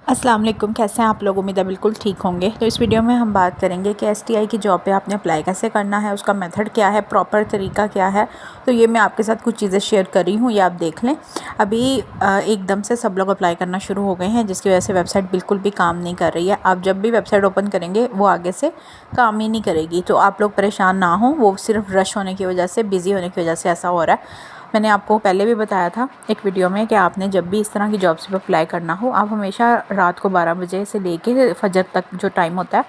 अस्सलाम वालेकुम, कैसे हैं आप लोग। उम्मीद है बिल्कुल ठीक होंगे। तो इस वीडियो में हम बात करेंगे कि एसटीआई की जॉब पे आपने अप्लाई कैसे करना है, उसका मेथड क्या है, प्रॉपर तरीका क्या है। तो ये मैं आपके साथ कुछ चीज़ें शेयर कर रही हूँ, ये आप देख लें। अभी एकदम से सब लोग अप्लाई करना शुरू हो गए हैं, जिसकी वजह से वेबसाइट बिल्कुल भी काम नहीं कर रही है। आप जब भी वेबसाइट ओपन करेंगे वो आगे से काम ही नहीं करेगी। तो आप लोग परेशान ना हों, वो सिर्फ रश होने की वजह से, बिज़ी होने की वजह से ऐसा हो रहा है। मैंने आपको पहले भी बताया था एक वीडियो में कि आपने जब भी इस तरह की जॉब्स पे अप्लाई करना हो, आप हमेशा रात को 12 बजे से लेके फजर तक जो टाइम होता है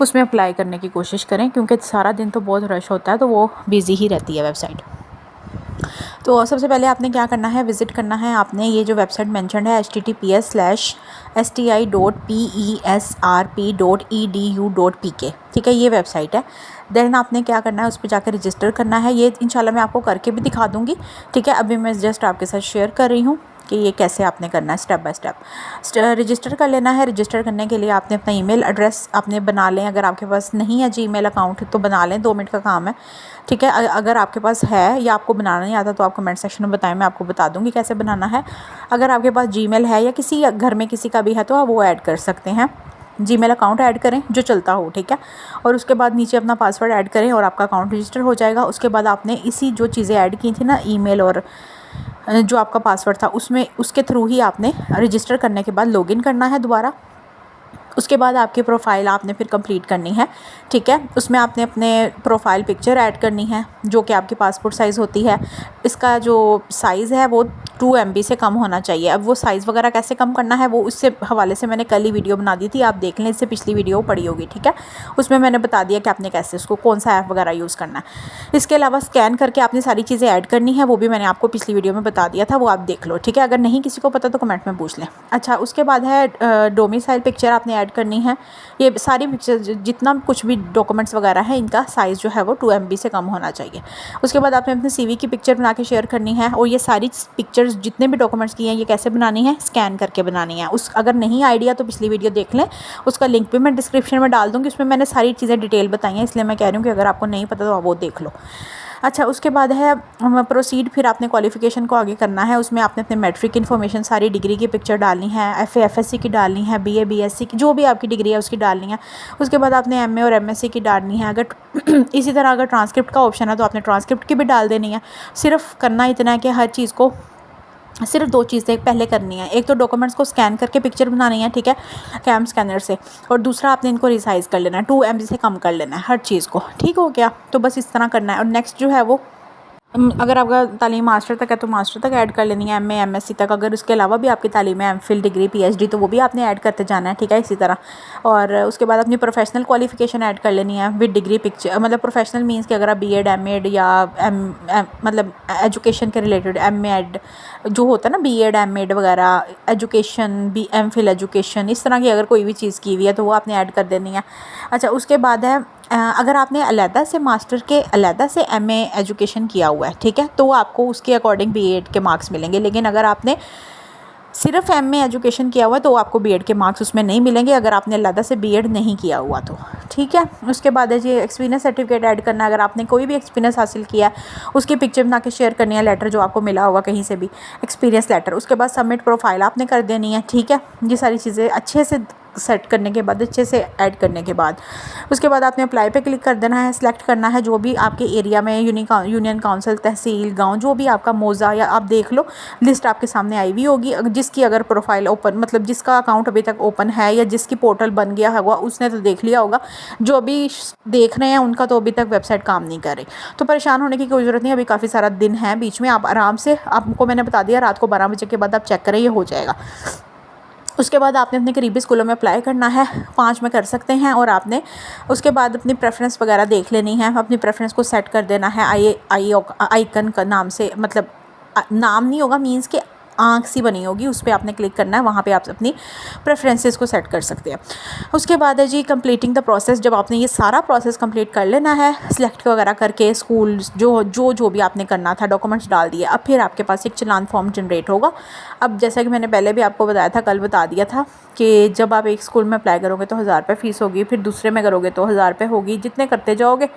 उसमें अप्लाई करने की कोशिश करें, क्योंकि सारा दिन तो बहुत रश होता है, तो वो बिज़ी ही रहती है वेबसाइट। तो सबसे पहले आपने क्या करना है, विज़िट करना है आपने ये जो वेबसाइट मेंशन्ड है https/sti.pesrp.edu.pk, ठीक है, ये वेबसाइट है। देन आपने क्या करना है, उस पर जाकर रजिस्टर करना है। ये इंशाल्लाह मैं आपको करके भी दिखा दूँगी, ठीक है। अभी मैं जस्ट आपके साथ शेयर कर रही हूँ कि ये कैसे आपने करना है स्टेप बाय स्टेप। रजिस्टर कर लेना है। रजिस्टर करने के लिए आपने अपना ईमेल एड्रेस आपने बना लें। अगर आपके पास नहीं है जीमेल अकाउंट तो बना लें, 2 मिनट का काम है, ठीक है। अगर आपके पास है या आपको बनाना नहीं आता तो आप कमेंट सेक्शन में बताएं, मैं आपको बता दूंगी कैसे बनाना है। अगर आपके पास जीमेल है या किसी घर में किसी का भी है तो आप वो ऐड कर सकते हैं। जीमेल अकाउंट ऐड करें जो चलता हो, ठीक है। और उसके बाद नीचे अपना पासवर्ड ऐड करें और आपका अकाउंट रजिस्टर हो जाएगा। उसके बाद आपने इसी जो चीज़ें ऐड की थी ना, ईमेल और जो आपका पासवर्ड था, उसमें उसके थ्रू ही आपने रजिस्टर करने के बाद लॉगिन करना है दोबारा। उसके बाद आपकी प्रोफाइल आपने फिर कंप्लीट करनी है, ठीक है। उसमें आपने अपने प्रोफाइल पिक्चर ऐड करनी है जो कि आपकी पासपोर्ट साइज़ होती है। इसका जो साइज़ है वो 2 MB से कम होना चाहिए। अब वो साइज़ वगैरह कैसे कम करना है वो उससे हवाले से मैंने कल ही वीडियो बना दी थी, आप देख लें, इससे पिछली वीडियो पड़ी होगी, ठीक है। उसमें मैंने बता दिया कि आपने कैसे उसको कौन सा ऐप वगैरह यूज़ करना है। इसके अलावा स्कैन करके आपने सारी चीज़ें ऐड करनी है, वो भी मैंने आपको पिछली वीडियो में बता दिया था, वो आप देख लो, ठीक है। अगर नहीं किसी को पता तो कमेंट में पूछ लें। अच्छा, उसके बाद है डोमिसाइल पिक्चर आपने ऐड करनी है। ये सारी पिक्चर जितना कुछ भी डॉक्यूमेंट्स वगैरह है, इनका साइज़ जो है वो 2 MB से कम होना चाहिए। उसके बाद आपने अपने CV की पिक्चर बना के शेयर करनी है। और ये सारी पिक्चर्स जितने भी डॉक्यूमेंट्स की हैं ये कैसे बनानी है, स्कैन करके बनानी है। अगर नहीं आइडिया तो पिछली वीडियो देख लें, उसका लिंक भी मैं डिस्क्रिप्शन में डाल दूँगी। उसमें मैंने सारी चीज़ें डिटेल बताई हैं, इसलिए मैं कह रही हूँ कि अगर आपको नहीं पता तो आप वो देख लो। अच्छा, उसके बाद है प्रोसीड। फिर आपने क्वालिफ़िकेशन को आगे करना है। उसमें आपने अपने मैट्रिक इन्फॉर्मेशन, सारी डिग्री की पिक्चर डालनी है, FA FSC की डालनी है, BA BSc की जो भी आपकी डिग्री है उसकी डालनी है। उसके बाद आपने MA और MSc की डालनी है। अगर इसी तरह अगर ट्रांसक्रिप्ट का ऑप्शन है तो आपने ट्रांसक्रिप्ट की भी डाल देनी है। सिर्फ करना इतना है कि हर चीज़ को सिर्फ 2 चीज़ें पहले करनी है। एक तो डॉक्यूमेंट्स को स्कैन करके पिक्चर बनानी है, ठीक है, कैम स्कैनर से। और दूसरा आपने इनको रिसाइज़ कर लेना है, 2 MB से कम कर लेना है हर चीज़ को, ठीक हो गया। तो बस इस तरह करना है। और नेक्स्ट जो है वो अगर आपका तालीम मास्टर तक है तो मास्टर तक ऐड कर लेनी है, MA MSc तक। अगर उसके अलावा भी आपकी तालीम है, MPhil डिग्री PhD, तो वो भी आपने ऐड करते जाना है, ठीक है, इसी तरह। और उसके बाद अपनी प्रोफेशनल क्वालिफिकेशन ऐड कर लेनी है विद डिग्री पिक्चर। मतलब प्रोफेशनल मीन्स कि अगर आप BEd MEd या मतलब एजुकेशन के रिलेटेड MEd जो होता है ना, BEd MEd वगैरह, एजुकेशन MPhil एजुकेशन, इस तरह की अगर कोई भी चीज़ की हुई है तो वो आपने ऐड कर देनी है। अच्छा, उसके बाद है अगर आपने अलहदा से मास्टर के अलहदा से MA एजुकेशन किया हुआ है, ठीक है, तो आपको उसके अकॉर्डिंग BEd के मार्क्स मिलेंगे। लेकिन अगर आपने सिर्फ MA एजुकेशन किया हुआ है तो आपको BEd के मार्क्स उसमें नहीं मिलेंगे, अगर आपने अलहदा से BEd नहीं किया हुआ तो, ठीक है। उसके बाद है जी एक्सपीरियंस सर्टिफिकेट ऐड करना है। अगर आपने कोई भी एक्सपीरियंस हासिल किया है उसकी पिक्चर बना के शेयर करनी है, लेटर जो आपको मिला होगा कहीं से भी, एक्सपीरियंस लेटर। उसके बाद सबमिट प्रोफाइल आपने कर देनी है, ठीक है। ये सारी चीज़ें अच्छे से सेट करने के बाद, अच्छे से ऐड करने के बाद, उसके बाद आपने अप्लाई पे क्लिक कर देना है। सिलेक्ट करना है जो भी आपके एरिया में यूनियन काउंसिल, तहसील, गांव, जो भी आपका मौज़ा, या आप देख लो लिस्ट आपके सामने आई हुई होगी। जिसकी अगर प्रोफाइल ओपन, मतलब जिसका अकाउंट अभी तक ओपन है या जिसकी पोर्टल बन गया होगा उसने तो देख लिया होगा। जो अभी देख रहे हैं उनका तो अभी तक वेबसाइट काम नहीं कर रही, तो परेशान होने की कोई ज़रूरत नहीं। अभी काफ़ी सारा दिन है बीच में, आप आराम से, आपको मैंने बता दिया रात को 12 बजे के बाद आप चेक करें, ये हो जाएगा। उसके बाद आपने अपने करीबी स्कूलों में अप्लाई करना है, 5 में कर सकते हैं। और आपने उसके बाद अपनी प्रेफरेंस वगैरह देख लेनी है, अपनी प्रेफरेंस को सेट कर देना है। आइकन का नाम से, मतलब नाम नहीं होगा, मीन्स के आँख सी बनी होगी, उस पर आपने क्लिक करना है, वहाँ पे आप अपनी प्रेफरेंसेस को सेट कर सकते हैं। उसके बाद है जी कंप्लीटिंग द प्रोसेस। जब आपने ये सारा प्रोसेस कंप्लीट कर लेना है, सिलेक्ट वगैरह करके स्कूल जो भी आपने करना था, डॉक्यूमेंट्स डाल दिए, अब फिर आपके पास एक चालान फॉर्म जनरेट होगा। अब जैसा कि मैंने पहले भी आपको बताया था, कल बता दिया था कि जब आप एक स्कूल में अप्लाई करोगे तो 1000 रुपये फ़ीस होगी, फिर दूसरे में करोगे तो 1000 रुपये होगी, जितने करते जाओगे।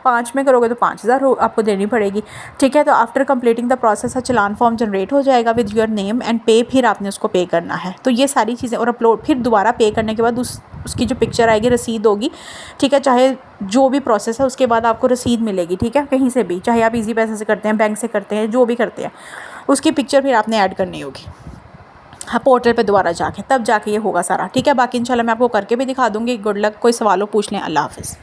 5 में करोगे तो 5000 आपको देनी पड़ेगी, ठीक है। तो after completing the process challan form generate हो जाएगा विद योर नेम एंड पे, फिर आपने उसको पे करना है। तो ये सारी चीज़ें, और अपलोड फिर दोबारा पे करने के बाद उसकी जो पिक्चर आएगी, रसीद होगी, ठीक है, चाहे जो भी प्रोसेस है उसके बाद आपको रसीद मिलेगी, ठीक है, कहीं से भी, चाहे आप इजी पैसे से करते हैं, बैंक से करते हैं, जो भी करते हैं, उसकी पिक्चर फिर आपने ऐड करनी होगी, हाँ, पोर्टल पे दोबारा जाके, तब जाके ये होगा सारा, ठीक है। बाकी इंशाल्लाह मैं आपको करके भी दिखा दूँगी। गुड लक, कोई सवाल हो पूछ लें। अल्लाह हाफ़िज़।